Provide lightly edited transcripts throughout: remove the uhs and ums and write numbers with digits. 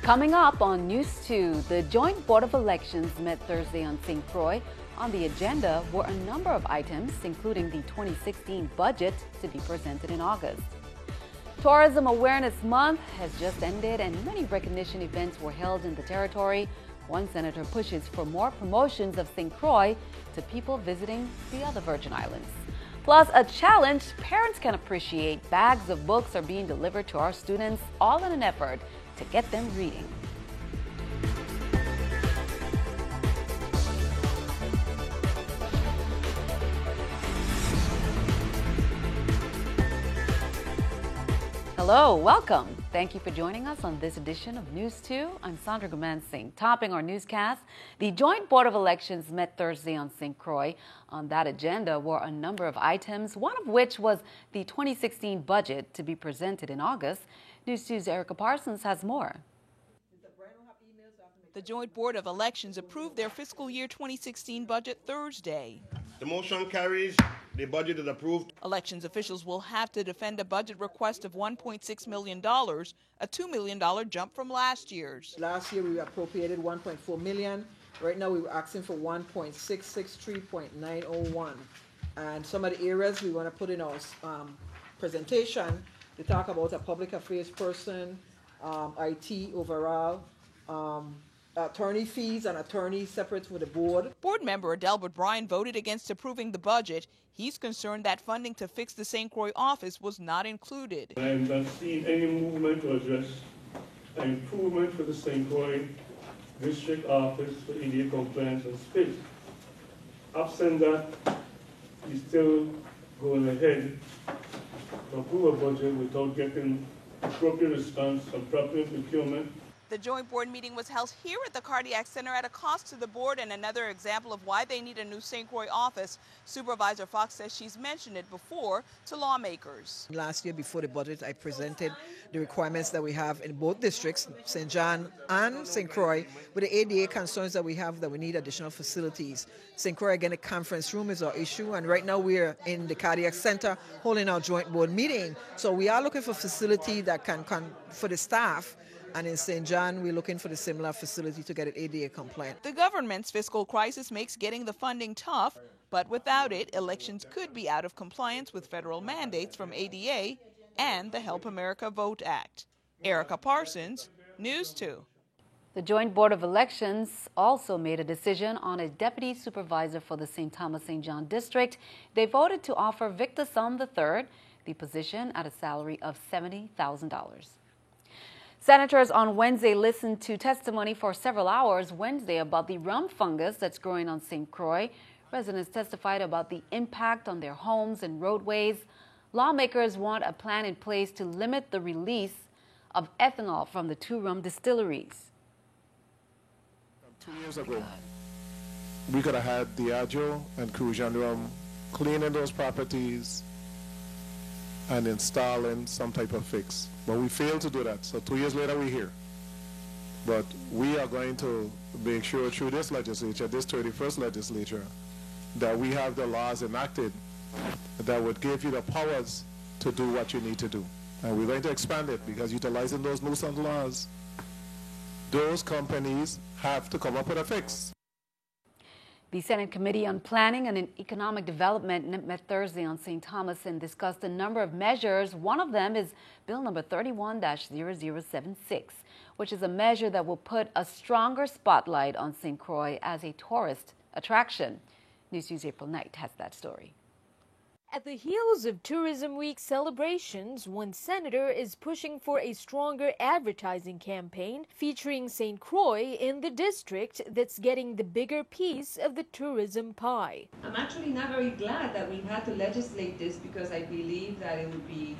Coming up on News 2, the Joint Board of Elections met Thursday on St. Croix. On the agenda were a number of items, including the 2016 budget to be presented in August. Tourism Awareness Month has just ended and many recognition events were held in the territory. One senator pushes for more promotions of St. Croix to people visiting the other Virgin Islands. Plus, a challenge parents can appreciate. Bags of books are being delivered to our students, all in an effort to get them reading. Hello, welcome. Thank you for joining us on this edition of News 2. I'm Sandra Gumansingh. Topping our newscast, the Joint Board of Elections met Thursday on St. Croix. On that agenda were a number of items, one of which was the 2016 budget to be presented in August. News 2's Erica Parsons has more. The Joint Board of Elections approved their fiscal year 2016 budget Thursday. The motion carries. The budget is approved. Elections officials will have to defend a budget request of $1.6 million, a $2 million jump from last year's. Last year we appropriated $1.4 million. Right now we were asking for 1.663.901. And some of the areas we want to put in our presentation, they talk about a public affairs person, IT overall, attorney fees and attorneys separate for the board. Board member Adelbert Bryan voted against approving the budget. He's concerned that funding to fix the St. Croix office was not included. I have not seen any movement to address an improvement for the St. Croix District Office for ADA compliance and space. Absent that, he's still going ahead to approve a budget without getting appropriate response from proper procurement. The joint board meeting was held here at the Cardiac Center at a cost to the board, and another example of why they need a new St. Croix office. Supervisor Fox says she's mentioned it before to lawmakers. Last year before the budget, I presented the requirements that we have in both districts, St. John and St. Croix, with the ADA concerns that we have that we need additional facilities. St. Croix, again, a conference room is our issue, and right now we're in the Cardiac Center holding our joint board meeting. So we are looking for facility that can for the staff. And in St. John, we're looking for the similar facility to get it ADA compliant. The government's fiscal crisis makes getting the funding tough, but without it, elections could be out of compliance with federal mandates from ADA and the Help America Vote Act. Erica Parsons, News 2. The Joint Board of Elections also made a decision on a deputy supervisor for the St. Thomas St. John District. They voted to offer Victor Sum III the position at a salary of $70,000. Senators on Wednesday listened to testimony for several hours Wednesday about the rum fungus that's growing on St. Croix. Residents testified about the impact on their homes and roadways. Lawmakers want a plan in place to limit the release of ethanol from the two rum distilleries. 2 years ago, we could have had Diageo and Crucian Rum cleaning those properties and installing some type of fix. But we failed to do that. So 2 years later, we're here. But we are going to make sure through this legislature, this 31st legislature, that we have the laws enacted that would give you the powers to do what you need to do. And we're going to expand it because utilizing those nuisance laws, those companies have to come up with a fix. The Senate Committee on Planning and Economic Development met Thursday on St. Thomas and discussed a number of measures. One of them is Bill number 31-0076, which is a measure that will put a stronger spotlight on St. Croix as a tourist attraction. News News April Knight has that story. At the heels of Tourism Week celebrations, one senator is pushing for a stronger advertising campaign featuring St. Croix in the district that's getting the bigger piece of the tourism pie. I'm actually not very glad that we had to legislate this because I believe that it would be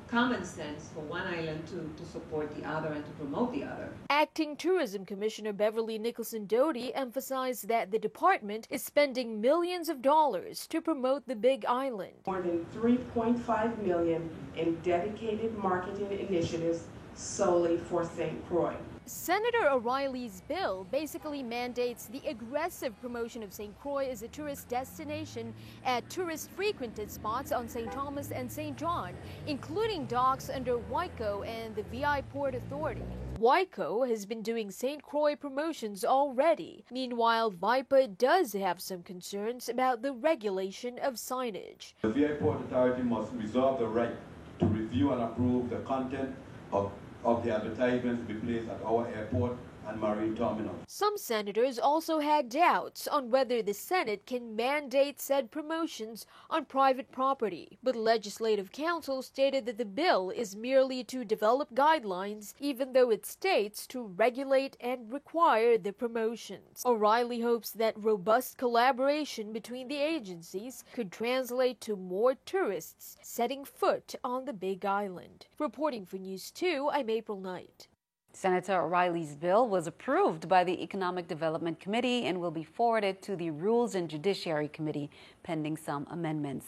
common sense for one island to support the other and to promote the other. Acting Tourism Commissioner Beverly Nicholson Doty emphasized that the department is spending millions of dollars to promote the Big Island. More than $3.5 million in dedicated marketing initiatives solely for St. Croix. Senator O'Reilly's bill basically mandates the aggressive promotion of St. Croix as a tourist destination at tourist-frequented spots on St. Thomas and St. John, including docks under WICO and the VI Port Authority. WICO has been doing St. Croix promotions already. Meanwhile, VIPA does have some concerns about the regulation of signage. The VI Port Authority must reserve the right to review and approve the content of the advertisements to be placed at our airport and marine terminal. Some senators also had doubts on whether the Senate can mandate said promotions on private property, but Legislative Counsel stated that the bill is merely to develop guidelines, even though it states to regulate and require the promotions. O'Reilly hopes that robust collaboration between the agencies could translate to more tourists setting foot on the Big Island. Reporting for News 2, I'm April Knight. Senator O'Reilly's bill was approved by the Economic Development Committee and will be forwarded to the Rules and Judiciary Committee pending some amendments.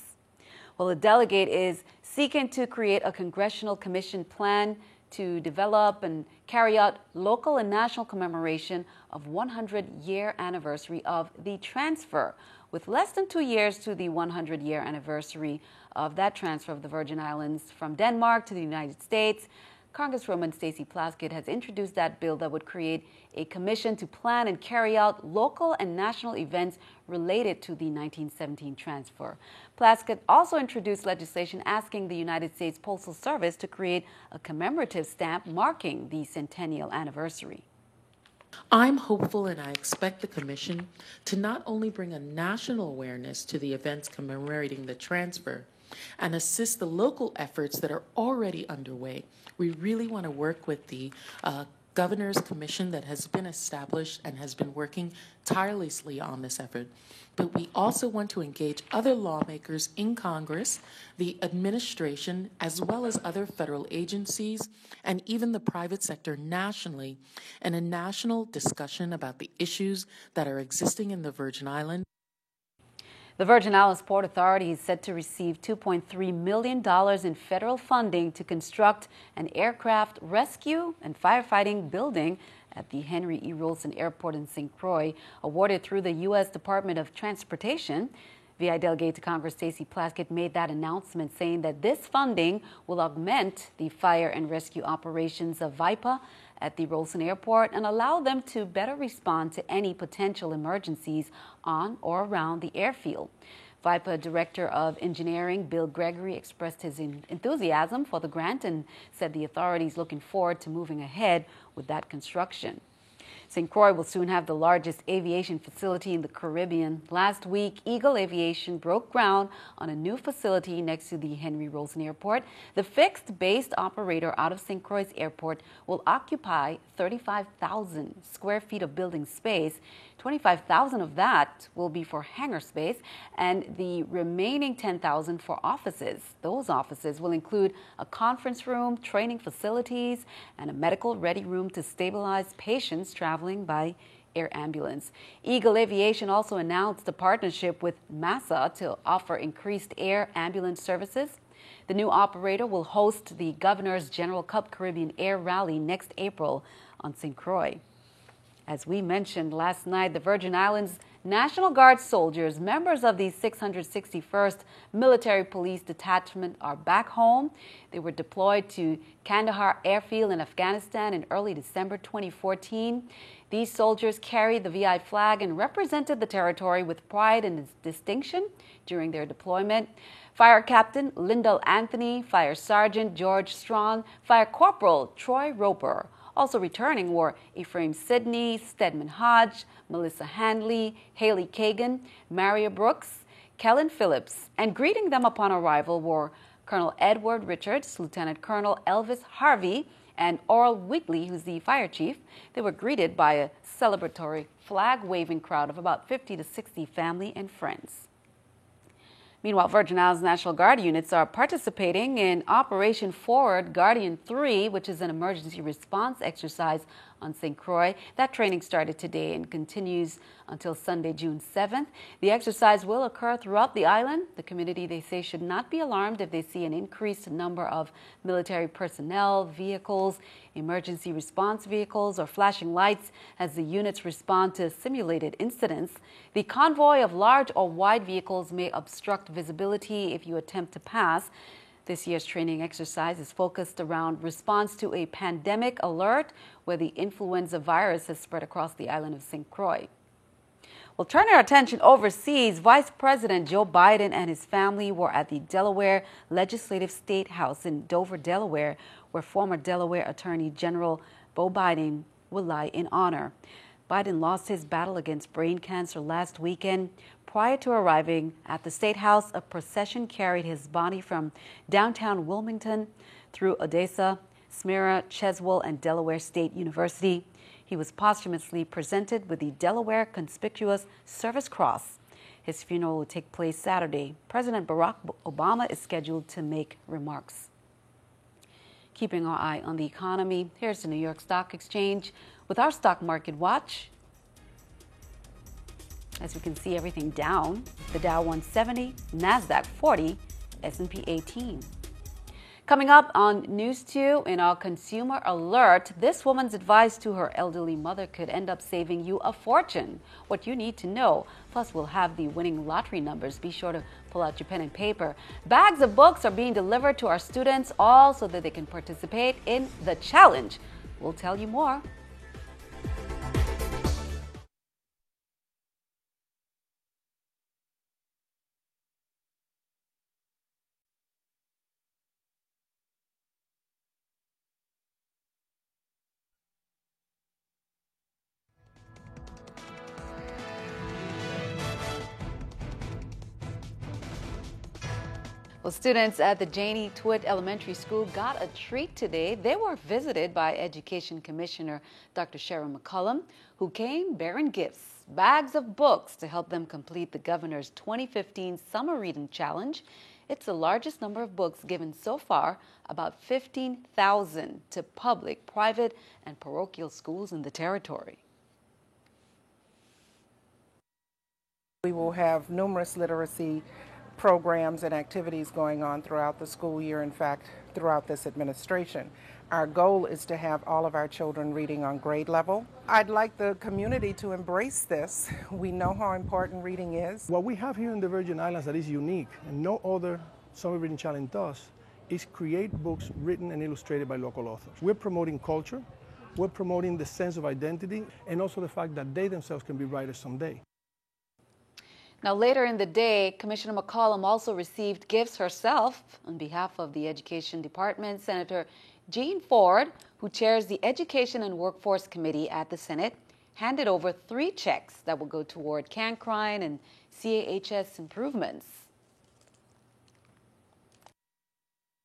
Well, the delegate is seeking to create a congressional commission plan to develop and carry out local and national commemoration of 100-year anniversary of the transfer. With less than 2 years to the 100-year anniversary of that transfer of the Virgin Islands from Denmark to the United States, Congresswoman Stacey Plaskett has introduced that bill that would create a commission to plan and carry out local and national events related to the 1917 transfer. Plaskett also introduced legislation asking the United States Postal Service to create a commemorative stamp marking the centennial anniversary. I'm hopeful and I expect the Commission to not only bring a national awareness to the events commemorating the transfer and assist the local efforts that are already underway. We really want to work with the Governor's Commission that has been established and has been working tirelessly on this effort. But we also want to engage other lawmakers in Congress, the administration, as well as other federal agencies, and even the private sector nationally, in a national discussion about the issues that are existing in the Virgin Islands. The Virgin Islands Port Authority is set to receive $2.3 million in federal funding to construct an aircraft rescue and firefighting building at the Henry E. Rolson Airport in St. Croix, awarded through the U.S. Department of Transportation. VI Delegate to Congress Stacey Plaskett made that announcement, saying that this funding will augment the fire and rescue operations of VIPA at the Rolson Airport and allow them to better respond to any potential emergencies on or around the airfield. VIPA Director of Engineering Bill Gregory expressed his enthusiasm for the grant and said the authority is looking forward to moving ahead with that construction. St. Croix will soon have the largest aviation facility in the Caribbean. Last week, Eagle Aviation broke ground on a new facility next to the Henry Rolson Airport. The fixed-based operator out of St. Croix Airport will occupy 35,000 square feet of building space. 25,000 of that will be for hangar space, and the remaining 10,000 for offices. Those offices will include a conference room, training facilities, and a medical ready room to stabilize patients traveling by air ambulance. Eagle Aviation also announced a partnership with MASA to offer increased air ambulance services. The new operator will host the Governor's General Cup Caribbean Air Rally next April on St. Croix. As we mentioned last night, the Virgin Islands National Guard soldiers, members of the 661st Military Police Detachment, are back home. They were deployed to Kandahar Airfield in Afghanistan in early December 2014. These soldiers carried the VI flag and represented the territory with pride and distinction during their deployment. Fire Captain Lyndall Anthony, Fire Sergeant George Strawn, Fire Corporal Troy Roper. Also returning were Ephraim Sidney, Stedman Hodge, Melissa Handley, Haley Kagan, Maria Brooks, Kellen Phillips, and greeting them upon arrival were Colonel Edward Richards, Lieutenant Colonel Elvis Harvey, and Oral Wheatley, who's the fire chief. They were greeted by a celebratory flag-waving crowd of about 50 to 60 family and friends. Meanwhile, Virgin Islands National Guard units are participating in Operation Forward Guardian 3, which is an emergency response exercise on St. Croix. That training started today and continues until Sunday, June 7th. The exercise will occur throughout the island. The community, they say, should not be alarmed if they see an increased number of military personnel, vehicles, emergency response vehicles, or flashing lights as the units respond to simulated incidents. The convoy of large or wide vehicles may obstruct visibility if you attempt to pass. This year's training exercise is focused around response to a pandemic alert where the influenza virus has spread across the island of St. Croix. Well, turning our attention overseas, Vice President Joe Biden and his family were at the Delaware Legislative State House in Dover, Delaware, where former Delaware Attorney General Beau Biden will lie in honor. Biden lost his battle against brain cancer last weekend. Prior to arriving at the State House, a procession carried his body from downtown Wilmington through Odessa, Smyrna, Cheswell, and Delaware State University. He was posthumously presented with the Delaware Conspicuous Service Cross. His funeral will take place Saturday. President Barack Obama is scheduled to make remarks. Keeping our eye on the economy, here's the New York Stock Exchange with our stock market watch. As we can see, everything down. The Dow 170, NASDAQ 40, S&P 18. Coming up on News 2 in our Consumer Alert, this woman's advice to her elderly mother could end up saving you a fortune. What you need to know. Plus, we'll have the winning lottery numbers. Be sure to pull out your pen and paper. Bags of books are being delivered to our students, all so that they can participate in the challenge. We'll tell you more. Well, students at the Janie Twitt Elementary School got a treat today. They were visited by Education Commissioner Dr. Sharon McCollum, who came bearing gifts, bags of books to help them complete the governor's 2015 Summer Reading Challenge. It's the largest number of books given so far, about 15,000 to public, private, and parochial schools in the territory. We will have numerous literacy programs and activities going on throughout the school year, in fact, throughout this administration. Our goal is to have all of our children reading on grade level. I'd like the community to embrace this. We know how important reading is. What we have here in the Virgin Islands that is unique and no other summer reading challenge does is create books written and illustrated by local authors. We're promoting culture, we're promoting the sense of identity, and also the fact that they themselves can be writers someday. Now, later in the day, Commissioner McCollum also received gifts herself on behalf of the Education Department. Senator Jean Ford, who chairs the Education and Workforce Committee at the Senate, handed over 3 checks that will go toward Cancrine and CAHS improvements.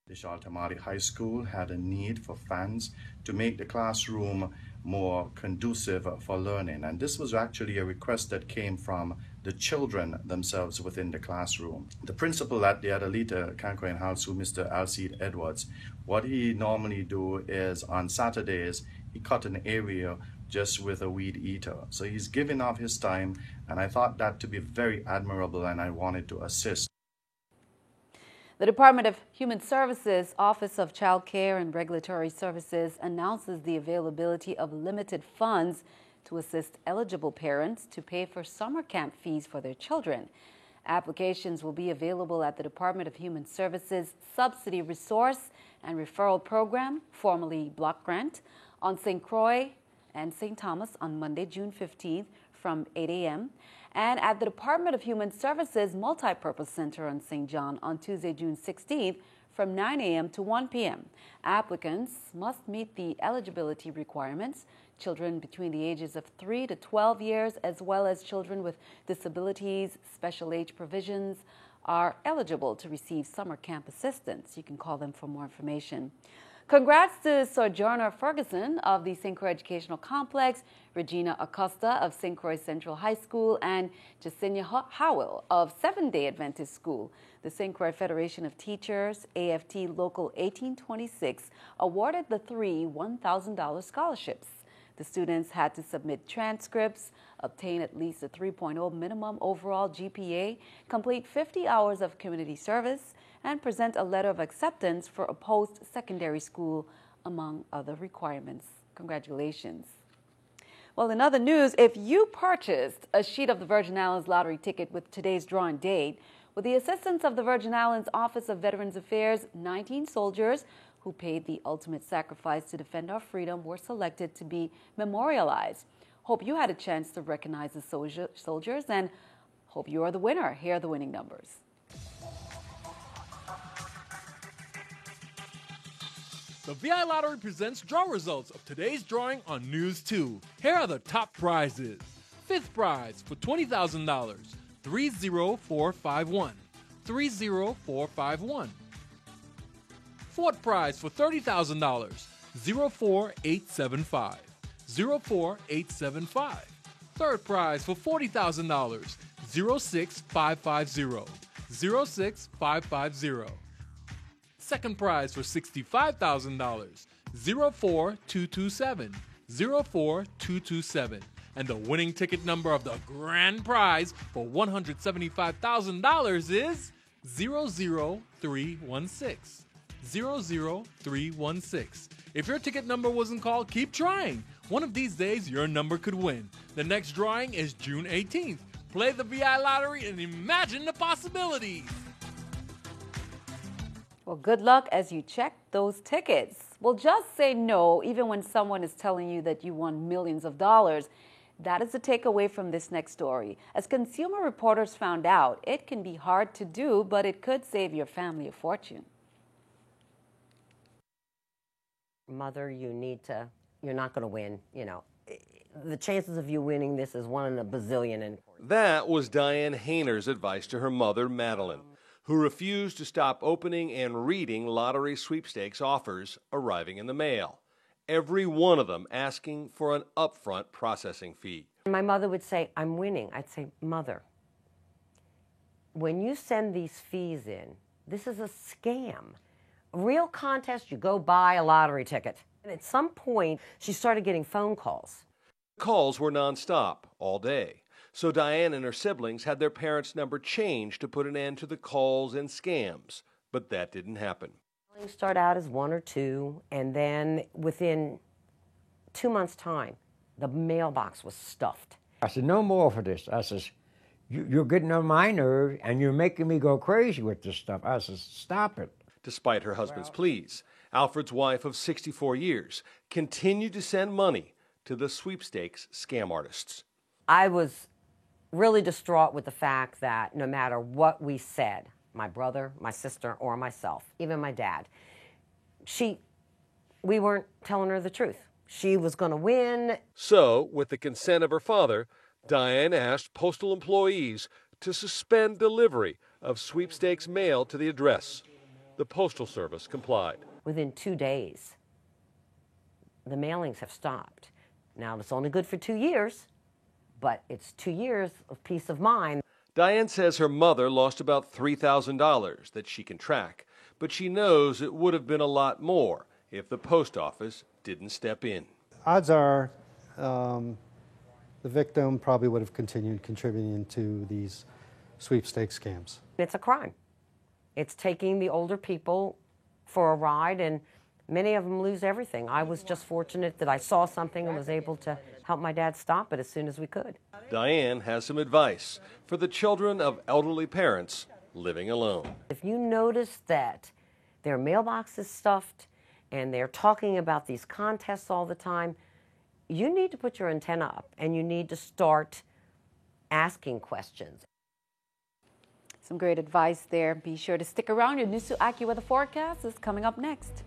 The Altamari High School had a need for funds to make the classroom more conducive for learning, and this was actually a request that came from the children themselves within the classroom. The principal at the Adelita Cancrine High School, Mr. Alcide Edwards, what he normally do is on Saturdays he cut an area just with a weed eater. So he's giving off his time, and I thought that to be very admirable, and I wanted to assist. The Department of Human Services Office of Child Care and Regulatory Services announces the availability of limited funds to assist eligible parents to pay for summer camp fees for their children. Applications will be available at the Department of Human Services Subsidy Resource and Referral Program, formerly Block Grant, on St. Croix and St. Thomas on Monday, June 15th from 8 a.m., and at the Department of Human Services Multipurpose Center on St. John on Tuesday, June 16th from 9 a.m. to 1 p.m. Applicants must meet the eligibility requirements. Children between the ages of 3 to 12 years, as well as children with disabilities, special age provisions, are eligible to receive summer camp assistance. You can call them for more information. Congrats to Sojourner Ferguson of the St. Croix Educational Complex, Regina Acosta of St. Croix Central High School, and Jasenia Howell of Seventh-day Adventist School. The St. Croix Federation of Teachers, AFT Local 1826, awarded the 3 $1,000 scholarships. The students had to submit transcripts, obtain at least a 3.0 minimum overall GPA, complete 50 hours of community service, and present a letter of acceptance for a post-secondary school, among other requirements. Congratulations. Well, in other news, if you purchased a sheet of the Virgin Islands lottery ticket with today's drawing date, With the assistance of the Virgin Islands Office of Veterans Affairs, 19 soldiers who paid the ultimate sacrifice to defend our freedom were selected to be memorialized. Hope you had a chance to recognize the soldiers and hope you are the winner. Here are the winning numbers. The VI Lottery presents draw results of today's drawing on News 2. Here are the top prizes. Fifth prize for $20,000, 30451. 30451. Fourth prize for $30,000, 04875. 04875. Third prize for $40,000, 06550. 06550. Second prize for $65,000, 04227. 04227. And the winning ticket number of the grand prize for $175,000 is 00316. 00316. If your ticket number wasn't called, keep trying. One of these days, your number could win. The next drawing is June 18th. Play the VI Lottery and imagine the possibilities. Well, good luck as you check those tickets. Well, just say no, even when someone is telling you that you won millions of dollars. That is the takeaway from this next story. As Consumer Reporters found out, it can be hard to do, but it could save your family a fortune. Mother, you're not going to win. You know, the chances of you winning this is 1 in a bazillion. That was Diane Hayner's advice to her mother, Madeline, who refused to stop opening and reading lottery sweepstakes offers arriving in the mail, every one of them asking for an upfront processing fee. My mother would say, I'm winning. I'd say, Mother, when you send these fees in, this is a scam. A real contest, you go buy a lottery ticket. And at some point, she started getting phone calls. Calls were nonstop all day. So Diane and her siblings had their parents' number changed to put an end to the calls and scams. But that didn't happen. You start out as 1 or 2, and then within 2 months' time, the mailbox was stuffed. I said, no more for this. I says, you're getting on my nerves, and you're making me go crazy with this stuff. I says, stop it. Despite her husband's pleas, Alfred's wife of 64 years continued to send money to the sweepstakes scam artists. I was really distraught with the fact that no matter what we said, my brother, my sister, or myself, even my dad, we weren't telling her the truth. She was going to win. So, with the consent of her father, Diane asked postal employees to suspend delivery of sweepstakes mail to the address. The Postal Service complied. Within 2 days, the mailings have stopped. Now, it's only good for 2 years, but it's 2 years of peace of mind. Diane says her mother lost about $3,000 that she can track, but she knows it would have been a lot more if the post office didn't step in. Odds are the victim probably would have continued contributing to these sweepstakes scams. It's a crime. It's taking the older people for a ride, and many of them lose everything. I was just fortunate that I saw something and was able to help my dad stop it as soon as we could. Diane has some advice for the children of elderly parents living alone. If you notice that their mailbox is stuffed and they're talking about these contests all the time, you need to put your antenna up and you need to start asking questions. Some great advice there. Be sure to stick around. Your News 2 AccuWeather forecast is coming up next.